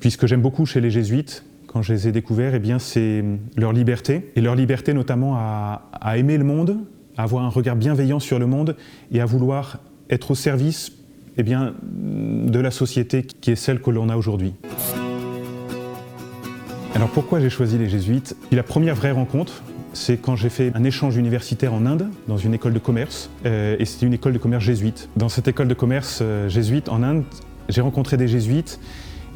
puis ce que j'aime beaucoup chez les jésuites, quand je les ai découverts, eh bien, c'est leur liberté, et leur liberté notamment à aimer le monde, à avoir un regard bienveillant sur le monde et à vouloir être au service eh bien, de la société qui est celle que l'on a aujourd'hui. Alors pourquoi j'ai choisi les jésuites? La première vraie rencontre, c'est quand j'ai fait un échange universitaire en Inde, dans une école de commerce, et c'était une école de commerce jésuite. Dans cette école de commerce jésuite en Inde, j'ai rencontré des jésuites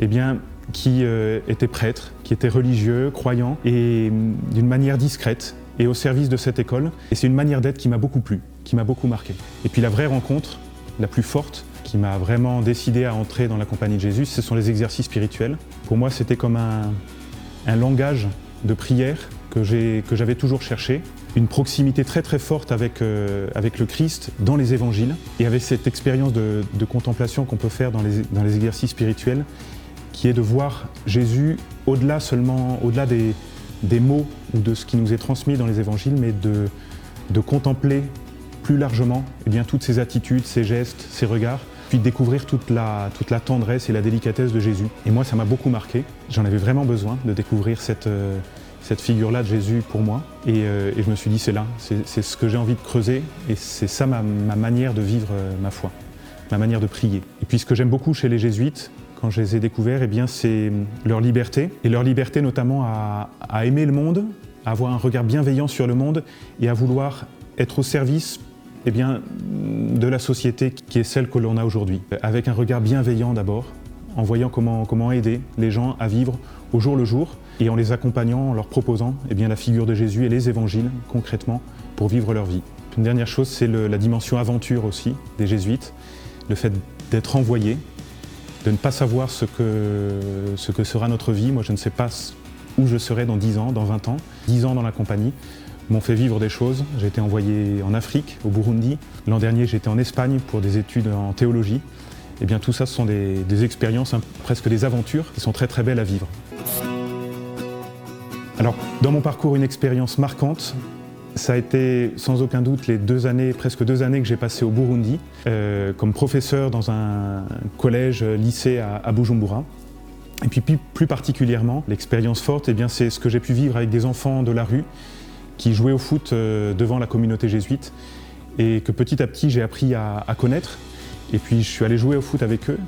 eh bien, qui étaient prêtres, qui étaient religieux, croyants, et d'une manière discrète, et au service de cette école. Et c'est une manière d'être qui m'a beaucoup plu, qui m'a beaucoup marqué. Et puis la vraie rencontre, la plus forte, qui m'a vraiment décidé à entrer dans la compagnie de Jésus, ce sont les exercices spirituels. Pour moi, c'était comme un langage de prière que j'avais toujours cherché, une proximité très très forte avec le Christ dans les évangiles, et avec cette expérience de contemplation qu'on peut faire dans les exercices spirituels, qui est de voir Jésus au-delà des mots ou de ce qui nous est transmis dans les évangiles, mais de contempler plus largement eh bien, toutes ses attitudes, ses gestes, ses regards, puis de découvrir toute la tendresse et la délicatesse de Jésus. Et moi, ça m'a beaucoup marqué. J'en avais vraiment besoin de découvrir cette figure-là de Jésus pour moi. Et je me suis dit, c'est là, c'est ce que j'ai envie de creuser, et c'est ça ma manière de vivre ma foi, ma manière de prier. Et puis ce que j'aime beaucoup chez les jésuites, quand je les ai découverts, eh bien, c'est leur liberté, et leur liberté notamment à aimer le monde, à avoir un regard bienveillant sur le monde, et à vouloir être au service eh bien, de la société qui est celle que l'on a aujourd'hui. Avec un regard bienveillant d'abord, en voyant comment aider les gens à vivre au jour le jour, et en les accompagnant, en leur proposant eh bien, la figure de Jésus et les évangiles concrètement pour vivre leur vie. Une dernière chose, c'est la dimension aventure aussi des jésuites, le fait d'être envoyé, de ne pas savoir ce que sera notre vie. Moi, je ne sais pas où je serai dans 10 ans, dans 20 ans. 10 ans dans la compagnie m'ont fait vivre des choses. J'ai été envoyé en Afrique, au Burundi. L'an dernier, j'étais en Espagne pour des études en théologie. Et bien, tout ça, ce sont des expériences, presque des aventures, qui sont très très belles à vivre. Alors, dans mon parcours, une expérience marquante, ça a été sans aucun doute les presque 2 années que j'ai passées au Burundi, comme professeur dans un collège, lycée à Bujumbura. Et puis plus particulièrement, l'expérience forte, eh bien, c'est ce que j'ai pu vivre avec des enfants de la rue qui jouaient au foot devant la communauté jésuite, et que petit à petit j'ai appris à connaître. Et puis je suis allé jouer au foot avec eux.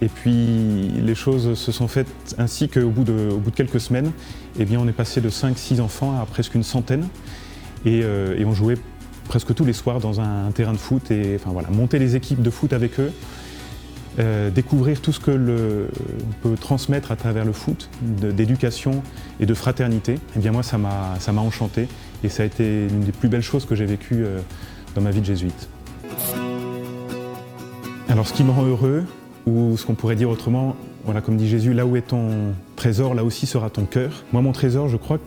Et puis les choses se sont faites ainsi qu'au bout de quelques semaines, eh bien, on est passé de 5-6 enfants à presque une centaine. Et on jouait presque tous les soirs dans un terrain de foot, et enfin, voilà, monter les équipes de foot avec eux, découvrir tout ce que on peut transmettre à travers le foot, d'éducation et de fraternité. Eh bien moi, ça m'a enchanté, et ça a été l'une des plus belles choses que j'ai vécues dans ma vie de jésuite. Alors ce qui me rend heureux, ou ce qu'on pourrait dire autrement, voilà, comme dit Jésus, là où est ton trésor, là aussi sera ton cœur. Moi, mon trésor, je crois,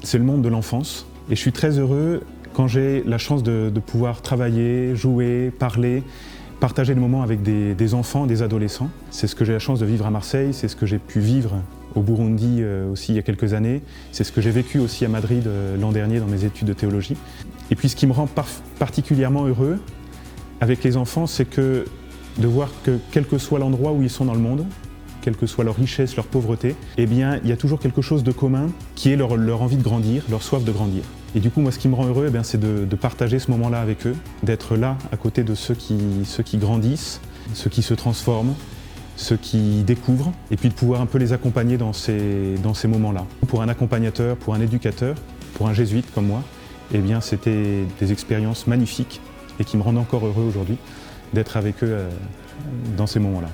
c'est le monde de l'enfance. Et je suis très heureux quand j'ai la chance de pouvoir travailler, jouer, parler, partager des moments avec des enfants, des adolescents. C'est ce que j'ai la chance de vivre à Marseille, c'est ce que j'ai pu vivre au Burundi aussi il y a quelques années. C'est ce que j'ai vécu aussi à Madrid l'an dernier dans mes études de théologie. Et puis ce qui me rend particulièrement heureux avec les enfants, c'est de voir que quel que soit l'endroit où ils sont dans le monde, quelle que soit leur richesse, leur pauvreté, eh bien, il y a toujours quelque chose de commun qui est leur envie de grandir, leur soif de grandir. Et du coup, moi, ce qui me rend heureux, eh bien, c'est de partager ce moment-là avec eux, d'être là à côté de ceux qui grandissent, ceux qui se transforment, ceux qui découvrent, et puis de pouvoir un peu les accompagner dans ces moments-là. Pour un accompagnateur, pour un éducateur, pour un jésuite comme moi, eh bien, c'était des expériences magnifiques et qui me rendent encore heureux aujourd'hui d'être avec eux dans ces moments-là.